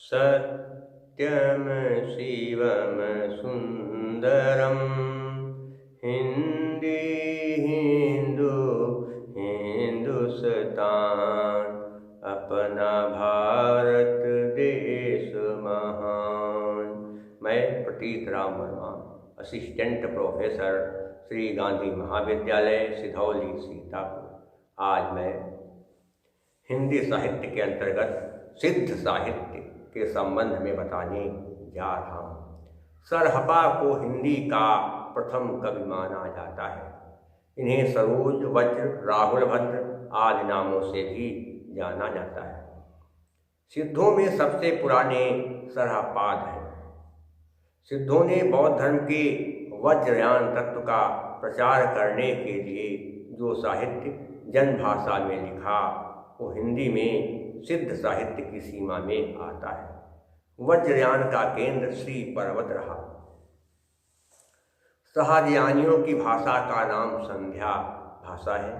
सत्यम शिवम सुंदरम हिंदी हिंदू हिंदुस्तान अपना भारत देश महान। मैं प्रतीक राम वर्मा, असिस्टेंट प्रोफेसर, श्री गांधी महाविद्यालय, सिधौली, सीतापुर। आज मैं हिंदी साहित्य के अंतर्गत सिद्ध साहित्य के संबंध में बताने जा रहा हूँ। सरहपा को हिंदी का प्रथम कवि माना जाता है। इन्हें सरोज, वज्र, राहुल भद्र आदि नामों से भी जाना जाता है। सिद्धों में सबसे पुराने सरहपाद हैं। सिद्धों ने बौद्ध धर्म के वज्रयान तत्व का प्रचार करने के लिए जो साहित्य जनभाषा में लिखा वो हिंदी में सिद्ध साहित्य की सीमा में आता है। वज्रयान का केंद्र श्री पर्वत रहा। सहजयानियों की भाषा का नाम संध्या भाषा है।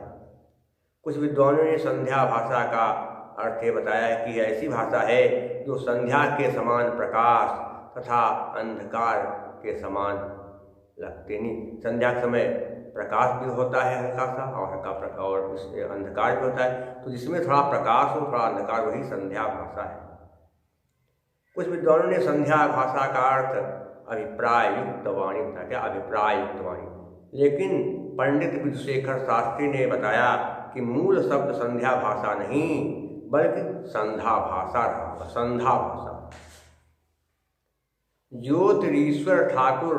कुछ विद्वानों ने संध्या भाषा का अर्थ बताया कि ऐसी भाषा है जो संध्या के समान प्रकाश तथा अंधकार के समान लगते नहीं। संध्या के समय प्रकाश भी होता है हल्का सा और अंधकार भी होता है, तो जिसमें थोड़ा प्रकाश हो थोड़ा अंधकार, वही संध्या भाषा है। कुछ विद्वानों ने संध्या भाषा का अर्थ अभिप्राय युक्त वाणी बताया। क्या अभिप्राय युक्त वाणी? लेकिन पंडित विधुशेखर शास्त्री ने बताया कि मूल शब्द संध्या भाषा नहीं बल्कि संध्या भाषा रहा। संध्या भाषा ज्योतिरीश्वर ठाकुर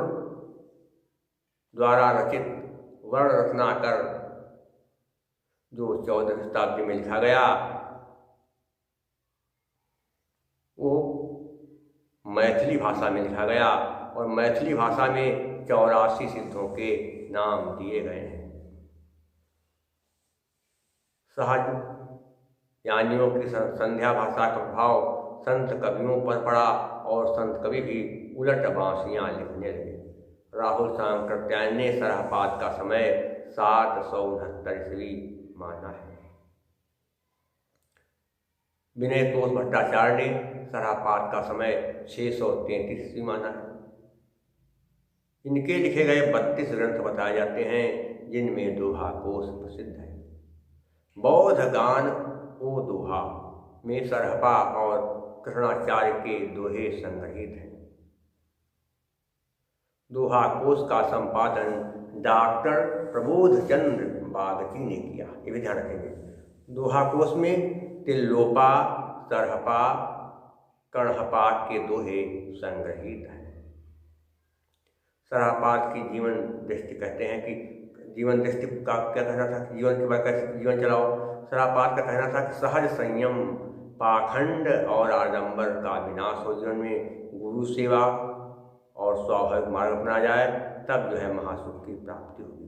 द्वारा रचित वर्ण रत्नाकर जो 14वीं शताब्दी में लिखा गया वो मैथिली भाषा में लिखा गया और मैथिली भाषा में 84 सिद्धों के नाम दिए गए हैं। सहज यानियों की संध्या भाषा का प्रभाव संत कवियों पर पड़ा और संत कवि भी उलट बांसियां लिखने लगे। राहुल सांकृत्यायन ने सरहपाद का समय 769 ईस्वी माना है। विनय तोष भट्टाचार्य ने सरहपाद का समय 633 ईस्वी माना है। इनके लिखे गए 32 ग्रंथ बताए जाते हैं, जिनमें दोहा कोश प्रसिद्ध है। बौद्ध गान ओ दोहा में सरहपा और कृष्णाचार्य के दोहे संग्रहित हैं। दोहा कोश का संपादन डॉक्टर प्रबोध चंद्र बागची ने किया। ये भी ध्यान रखेंगे। दोहा कोश में तिल्लोपा, सरहपा, कर्णहपा के दोहे संग्रहित हैं। सरहपाद की जीवन दृष्टि कहते हैं कि जीवन दृष्टि का क्या कहना था, जीवन के बाद कैसे जीवन चलाओ। सरहपाद का कहना था कि सहज संयम, पाखंड और आडंबर का विनाश हो, जीवन में गुरु सेवा और स्वाभाविक मार्ग अपना जाए, तब जो है महासुख की प्राप्ति होगी।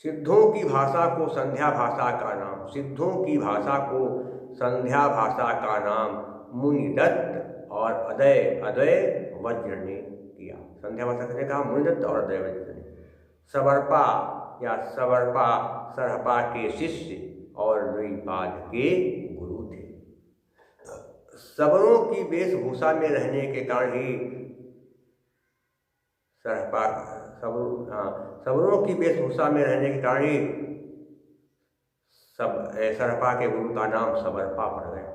सिद्धों की भाषा को संध्या भाषा का नाम, सिद्धों की भाषा को संध्या भाषा का नाम मुनिदत्त और अद्वय वज्र ने किया। संध्या भाषा किसने कहा? मुनिदत्त और अद्वय वज्र ने। सबरपा या सबरपा सरहपा के शिष्य और द्विपाद के गुरु थे। सबरों की वेशभूषा में रहने के कारण ही सबरों की वेशभूषा में रहने के कारण ही सरहपा के गुरु का नाम सबरपा पड़ गया।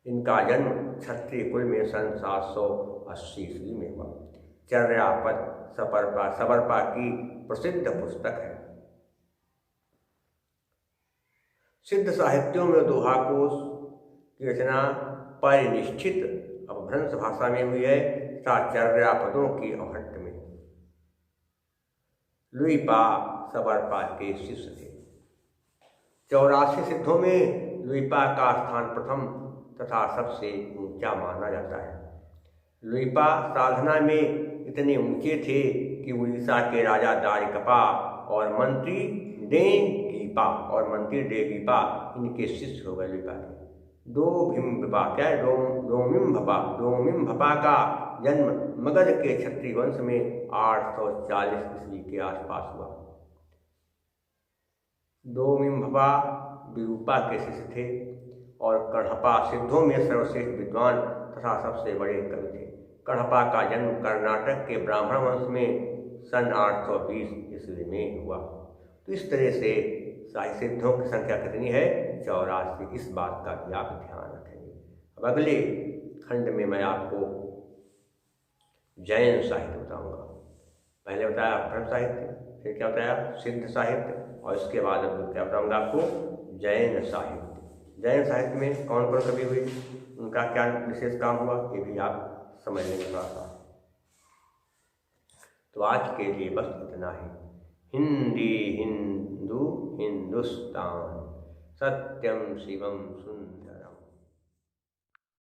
इनका जन्म क्षत्रिय कुल में सन 780 ईस्वी में हुआ। चर्यापद सबरपा की प्रसिद्ध पुस्तक है। सिद्ध साहित्यों में दोहा कोश की रचना परिनिष्ठित अपभ्रंश भाषा में हुई है तथा चर्यापदों की अवहट्ट में। लुइपा सबरपा के शिष्य थे। 84 सिद्धों में लुइपा का स्थान प्रथम तथा सबसे ऊंचा माना जाता है। लुइपा साधना में इतने ऊंचे थे कि उड़ीसा के राजा दारिकपा और मंत्री डेंगीपा इनके शिष्य हो गए। लुइपा के डोमिम्भपा का जन्म मगध के क्षत्रिय वंश में 840 ईस्वी के आसपास हुआ। डोमिम्भपा विरूपा के शिष्य थे और कढ़पा सिद्धों में सर्वश्रेष्ठ विद्वान तथा सबसे बड़े कवि थे। कढ़पा का जन्म कर्नाटक के ब्राह्मण वंश में सन 820 ईस्वी में हुआ। तो इस तरह से साहित्य सिद्धों की संख्या कितनी है? 84। इस बात का भी आप ध्यान रखेंगे। अब अगले खंड में मैं आपको जैन साहित्य बताऊंगा। पहले बताया ब्रह्म साहित्य, फिर क्या बताया सिद्ध साहित्य, और इसके बाद अब क्या बताऊंगा आपको जैन साहित्य। जैन साहित्य में कौन कौन कवि हुए, उनका क्या विशेष काम हुआ, ये भी आप समझ लेंगे थोड़ा सा। तो आज के लिए बस इतना ही। हिंदी हिंदू हिंदुस्तान, सत्यम शिवम सुंदरम।